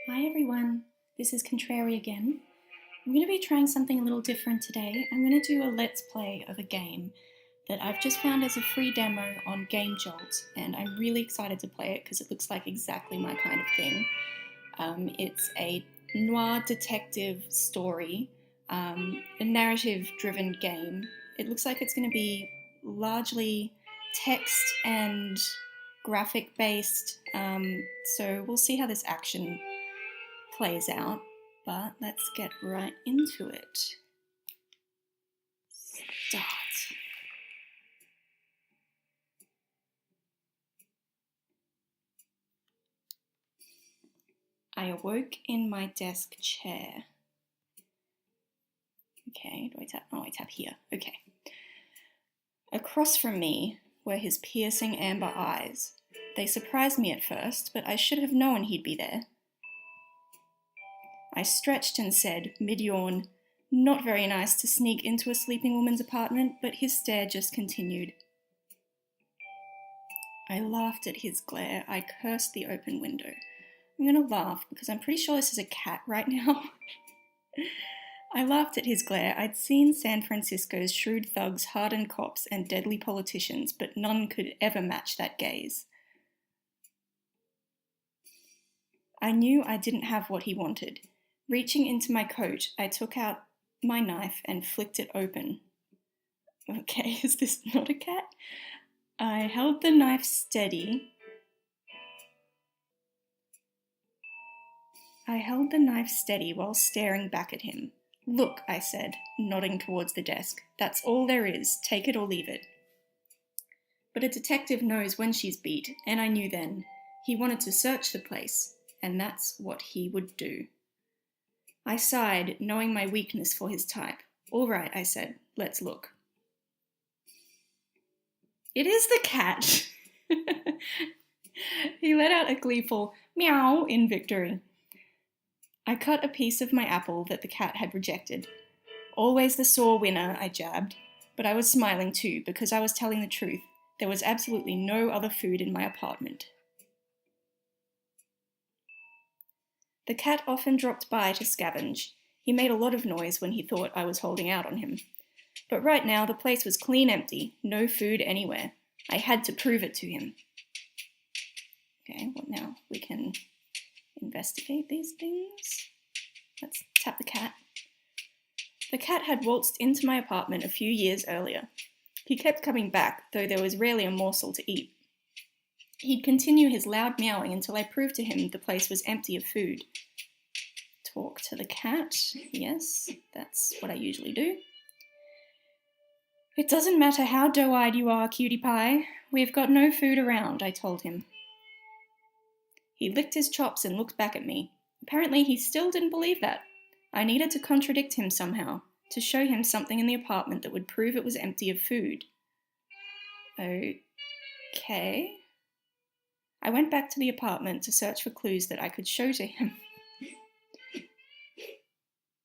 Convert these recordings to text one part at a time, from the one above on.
Hi everyone, this is Contrary again. I'm going to be trying something a little different today. I'm going to do a let's play of a game that I've just found as a free demo on Game Jolt, and I'm really excited to play it because it looks like exactly my kind of thing. It's a noir detective story, a narrative-driven game. It looks like it's going to be largely text and graphic-based, so we'll see how this action plays out, but let's get right into it. Start. I awoke in my desk chair. Okay, do I tap? Oh, I tap here. Okay. Across from me were his piercing amber eyes. They surprised me at first, but I should have known he'd be there. I stretched and said, mid-yawn, not very nice to sneak into a sleeping woman's apartment, but his stare just continued. I laughed at his glare. I cursed the open window. I'm going to laugh because I'm pretty sure this is a cat right now. I laughed at his glare. I'd seen San Francisco's shrewd thugs, hardened cops, and deadly politicians, but none could ever match that gaze. I knew I didn't have what he wanted. Reaching into my coat, I took out my knife and flicked it open. Okay, is this not a cat? I held the knife steady. While staring back at him. Look, I said, nodding towards the desk. That's all there is. Take it or leave it. But a detective knows when she's beat, and I knew then. He wanted to search the place, and that's what he would do. I sighed, knowing my weakness for his type. All right, I said. Let's look. It is the cat. He let out a gleeful meow in victory. I cut a piece of my apple that the cat had rejected. Always the sore winner, I jabbed. But I was smiling too, because I was telling the truth. There was absolutely no other food in my apartment. The cat often dropped by to scavenge. He made a lot of noise when he thought I was holding out on him. But right now the place was clean empty, no food anywhere. I had to prove it to him. Okay, well now we can investigate these things. Let's tap the cat. The cat had waltzed into my apartment a few years earlier. He kept coming back, though there was rarely a morsel to eat. He'd continue his loud meowing until I proved to him the place was empty of food. Talk to the cat. Yes, that's what I usually do. It doesn't matter how doe-eyed you are, cutie pie. We've got no food around, I told him. He licked his chops and looked back at me. Apparently he still didn't believe that. I needed to contradict him somehow, to show him something in the apartment that would prove it was empty of food. Okay. I went back to the apartment to search for clues that I could show to him.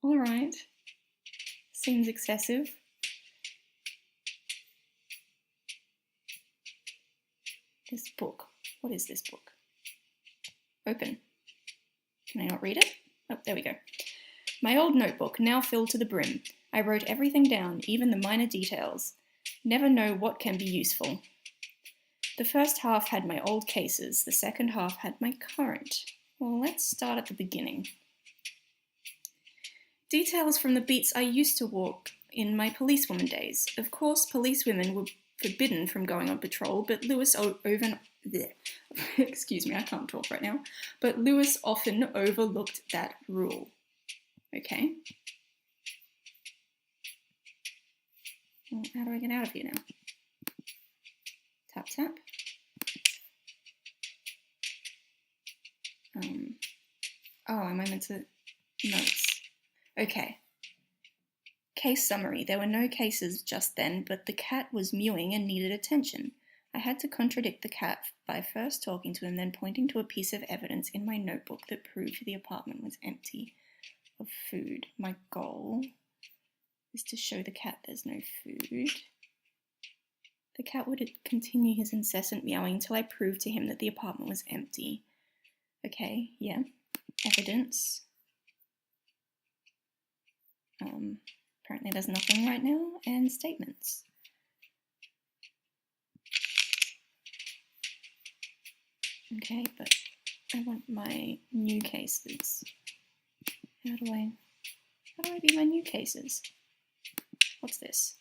All right. Seems excessive. This book. What is this book? Open. Can I not read it? Oh, there we go. My old notebook, now filled to the brim. I wrote everything down, even the minor details. Never know what can be useful. The first half had my old cases, the second half had my current. Well, let's start at the beginning. Details from the beats I used to walk in my policewoman days. Of course, policewomen were forbidden from going on patrol, but Lewis excuse me, I can't talk right now. But Lewis often overlooked that rule. Okay. Well, how do I get out of here now? Tap, tap. Oh, am I meant to... Notes. Okay. Case summary. There were no cases just then, but the cat was mewing and needed attention. I had to contradict the cat by first talking to him, then pointing to a piece of evidence in my notebook that proved the apartment was empty of food. My goal is to show the cat there's no food. The cat would continue his incessant meowing until I proved to him that the apartment was empty. Okay, yeah. evidence. Apparently there's nothing right now, and statements. Okay, but I want my new cases. How do I view my new cases? What's this?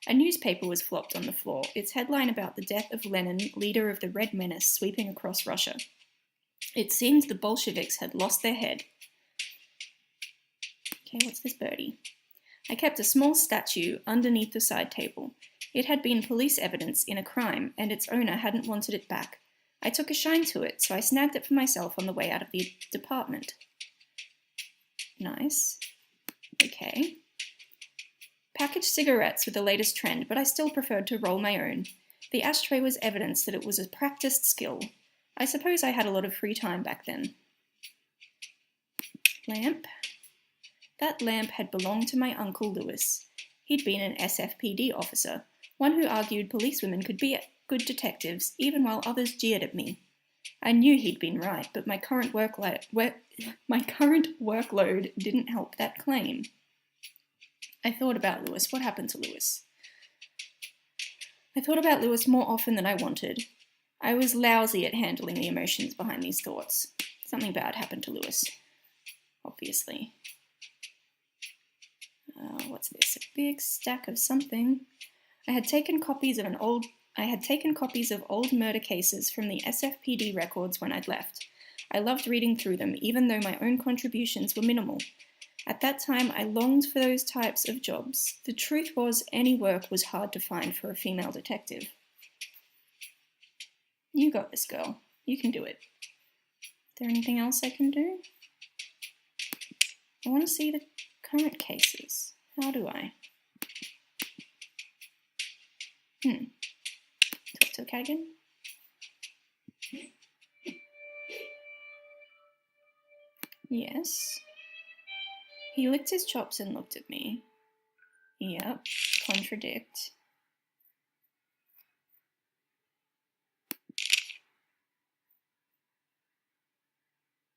A newspaper was flopped on the floor, its headline about the death of Lenin, leader of the Red Menace sweeping across Russia. It seemed the Bolsheviks had lost their head. Okay, what's this birdie? I kept a small statue underneath the side table. It had been police evidence in a crime, and its owner hadn't wanted it back. I took a shine to it, so I snagged it for myself on the way out of the department. Nice. Okay. Packaged cigarettes were the latest trend, but I still preferred to roll my own. The ashtray was evidence that it was a practiced skill. I suppose I had a lot of free time back then. Lamp. That lamp had belonged to my Uncle Lewis. He'd been an SFPD officer, one who argued policewomen could be good detectives even while others jeered at me. I knew he'd been right, but my current workload didn't help that claim. I thought about Lewis. What happened to Lewis? I thought about Lewis more often than I wanted. I was lousy at handling the emotions behind these thoughts. Something bad happened to Lewis. Obviously. What's this? A big stack of something. I had taken copies of old murder cases from the SFPD records when I'd left. I loved reading through them, even though my own contributions were minimal. At that time, I longed for those types of jobs. The truth was, any work was hard to find for a female detective. You got this, girl. You can do it. Is there anything else I can do? I want to see the current cases. How do I? Talk to the cat again. Yes. He licked his chops and looked at me. Yep. Contradict.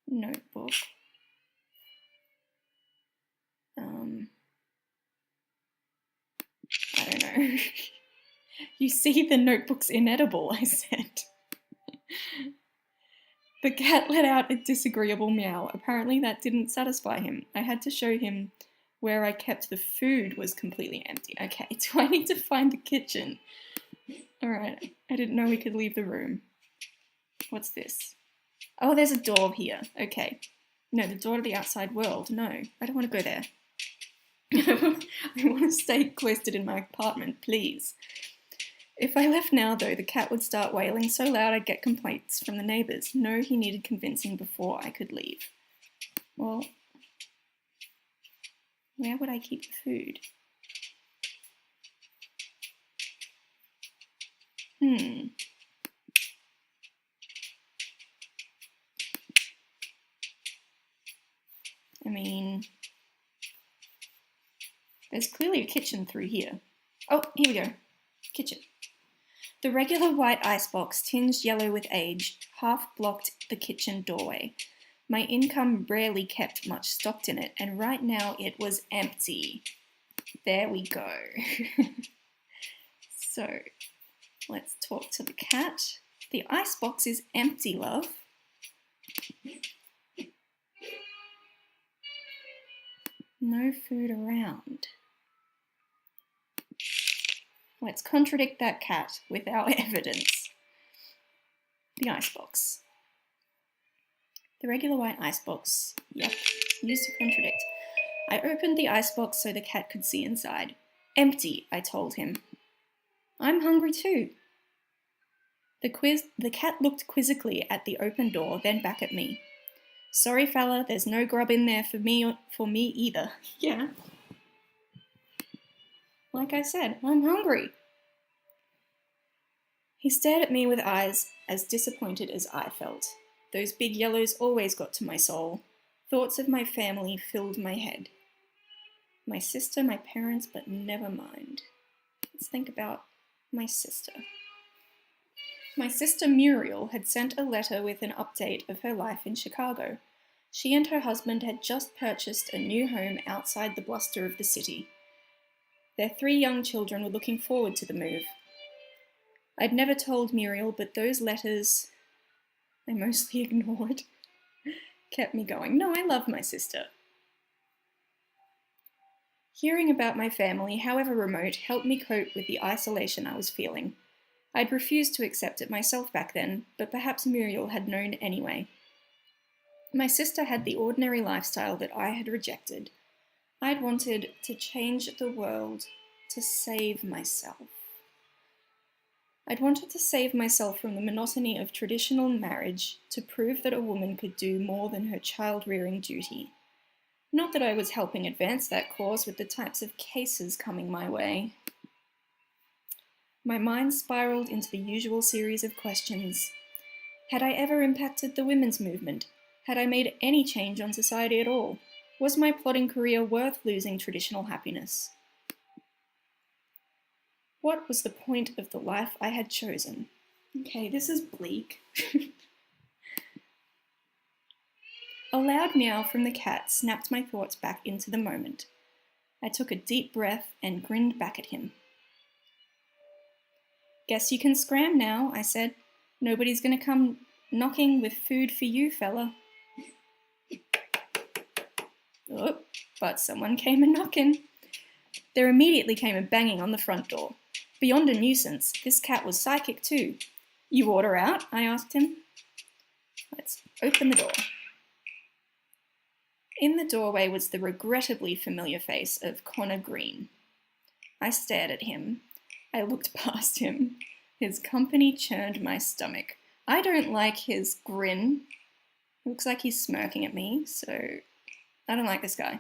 Notebook. I don't know. You see, the notebook's inedible, I said. The cat let out a disagreeable meow. Apparently that didn't satisfy him. I had to show him where I kept the food was completely empty. Okay, do I need to find the kitchen? Alright, I didn't know we could leave the room. What's this? Oh, there's a door here. Okay. No, the door to the outside world. No, I don't want to go there. I want to stay cloistered in my apartment, please. If I left now, though, the cat would start wailing so loud I'd get complaints from the neighbours. No, he needed convincing before I could leave. Well, where would I keep the food? I mean, there's clearly a kitchen through here. Oh, here we go. Kitchen. The regular white icebox, tinged yellow with age, half blocked the kitchen doorway. My income rarely kept much stocked in it, and right now it was empty. There we go. So, let's talk to the cat. The icebox is empty, love. No food around. Let's contradict that cat with our evidence. The icebox. The regular white icebox. Yep, used to contradict. I opened the icebox so the cat could see inside. Empty, I told him. I'm hungry too. The cat looked quizzically at the open door, then back at me. Sorry, fella, there's no grub in there for me either. Yeah. Like I said, I'm hungry. He stared at me with eyes as disappointed as I felt. Those big yellows always got to my soul. Thoughts of my family filled my head. My sister, my parents, but never mind. Let's think about my sister. My sister Muriel had sent a letter with an update of her life in Chicago. She and her husband had just purchased a new home outside the bluster of the city. Their 3 young children were looking forward to the move. I'd never told Muriel, but those letters I mostly ignored kept me going. No, I love my sister. Hearing about my family, however remote, helped me cope with the isolation I was feeling. I'd refused to accept it myself back then, but perhaps Muriel had known anyway. My sister had the ordinary lifestyle that I had rejected. I'd wanted to change the world to save myself. I'd wanted to save myself from the monotony of traditional marriage to prove that a woman could do more than her child-rearing duty. Not that I was helping advance that cause with the types of cases coming my way. My mind spiraled into the usual series of questions. Had I ever impacted the women's movement? Had I made any change on society at all? Was my plodding career worth losing traditional happiness? What was the point of the life I had chosen? Okay, this is bleak. A loud meow from the cat snapped my thoughts back into the moment. I took a deep breath and grinned back at him. Guess you can scram now, I said. Nobody's gonna come knocking with food for you, fella. Oh, but someone came a-knocking. There immediately came a banging on the front door. Beyond a nuisance, this cat was psychic too. You order out? I asked him. Let's open the door. In the doorway was the regrettably familiar face of Connor Green. I stared at him. I looked past him. His company churned my stomach. I don't like his grin. It looks like he's smirking at me, so I don't like this guy.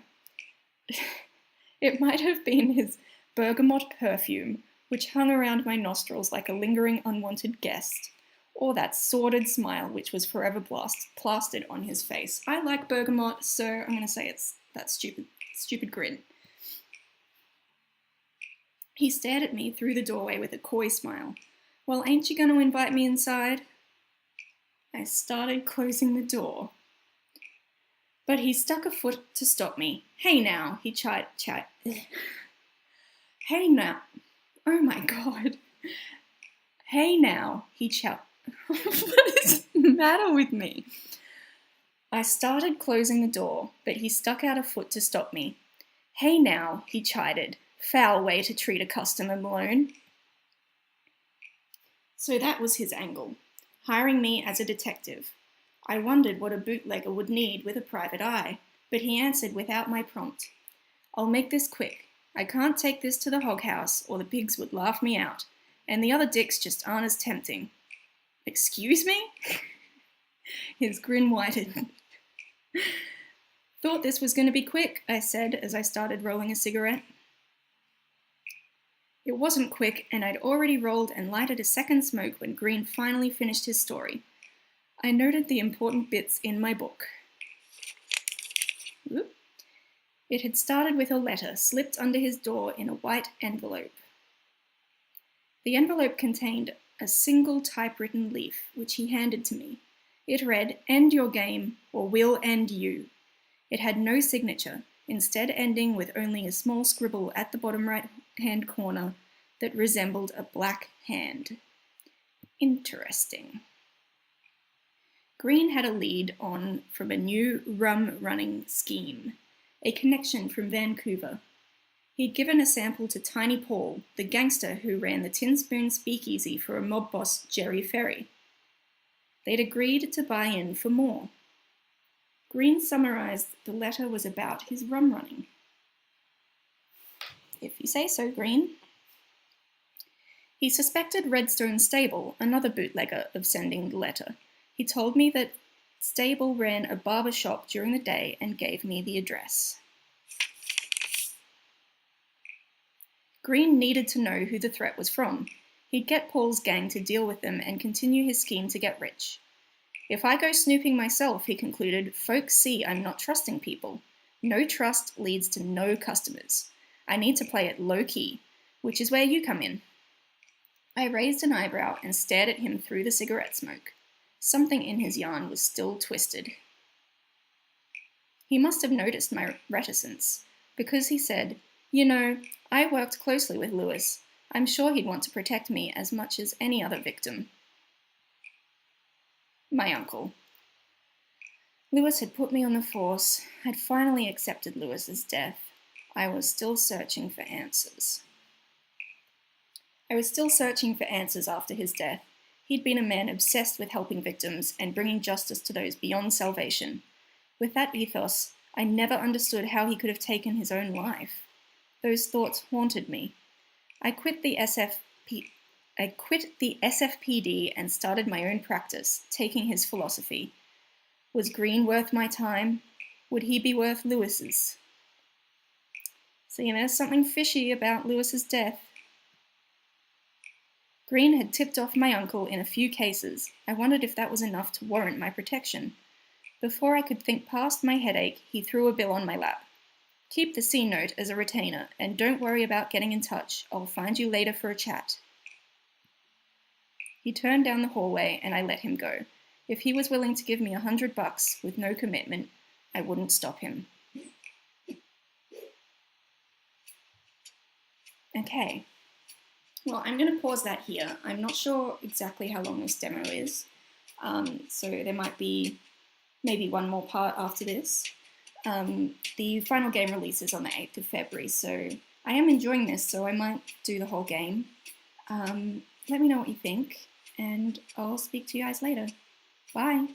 It might have been his bergamot perfume, which hung around my nostrils like a lingering unwanted guest, or that sordid smile which was forever plastered on his face. I like bergamot, so I'm going to say it's that stupid grin. He stared at me through the doorway with a coy smile. Well, ain't you going to invite me inside? I started closing the door. But he stuck a foot to stop me. Hey now, he Hey now. Oh my God. Hey now, he What is the matter with me? I started closing the door, but he stuck out a foot to stop me. Hey now, he chided. Foul way to treat a customer, Malone. So that was his angle, hiring me as a detective. I wondered what a bootlegger would need with a private eye, but he answered without my prompt. I'll make this quick. I can't take this to the hog house, or the pigs would laugh me out, and the other dicks just aren't as tempting. Excuse me? His grin whitened. Thought this was going to be quick, I said as I started rolling a cigarette. It wasn't quick, and I'd already rolled and lighted a second smoke when Green finally finished his story. I noted the important bits in my book. Oop. It had started with a letter slipped under his door in a white envelope. The envelope contained a single typewritten leaf, which he handed to me. It read, "End your game, or we'll end you." It had no signature, instead ending with only a small scribble at the bottom right-hand corner that resembled a black hand. Interesting. Green had a lead on from a new rum-running scheme, a connection from Vancouver. He'd given a sample to Tiny Paul, the gangster who ran the Tin Spoon speakeasy for a mob boss, Jerry Ferry. They'd agreed to buy in for more. Green summarized the letter was about his rum running. If you say so, Green. He suspected Redstone Stable, another bootlegger, of sending the letter. He told me that Stable ran a barber shop during the day and gave me the address. Green needed to know who the threat was from. He'd get Paul's gang to deal with them and continue his scheme to get rich. If I go snooping myself, he concluded, folks see I'm not trusting people. No trust leads to no customers. I need to play it low-key, which is where you come in. I raised an eyebrow and stared at him through the cigarette smoke. Something in his yarn was still twisted. He must have noticed my reticence, because he said, "You know, I worked closely with Lewis. I'm sure he'd want to protect me as much as any other victim." My uncle. Lewis had put me on the force. I'd finally accepted Lewis's death. I was still searching for answers. After his death. He'd been a man obsessed with helping victims and bringing justice to those beyond salvation. With that ethos, I never understood how he could have taken his own life. Those thoughts haunted me. I quit the SFPD and started my own practice, taking his philosophy. Was Green worth my time? Would he be worth Lewis's? So, there's something fishy about Lewis's death. Green had tipped off my uncle in a few cases. I wondered if that was enough to warrant my protection. Before I could think past my headache, he threw a bill on my lap. "Keep the C note as a retainer, and don't worry about getting in touch. I'll find you later for a chat." He turned down the hallway and I let him go. If he was willing to give me $100 with no commitment, I wouldn't stop him. Okay. Well, I'm going to pause that here. I'm not sure exactly how long this demo is, so there might be maybe one more part after this. The final game releases on the 8th of February, so I am enjoying this, so I might do the whole game. Let me know what you think, and I'll speak to you guys later. Bye!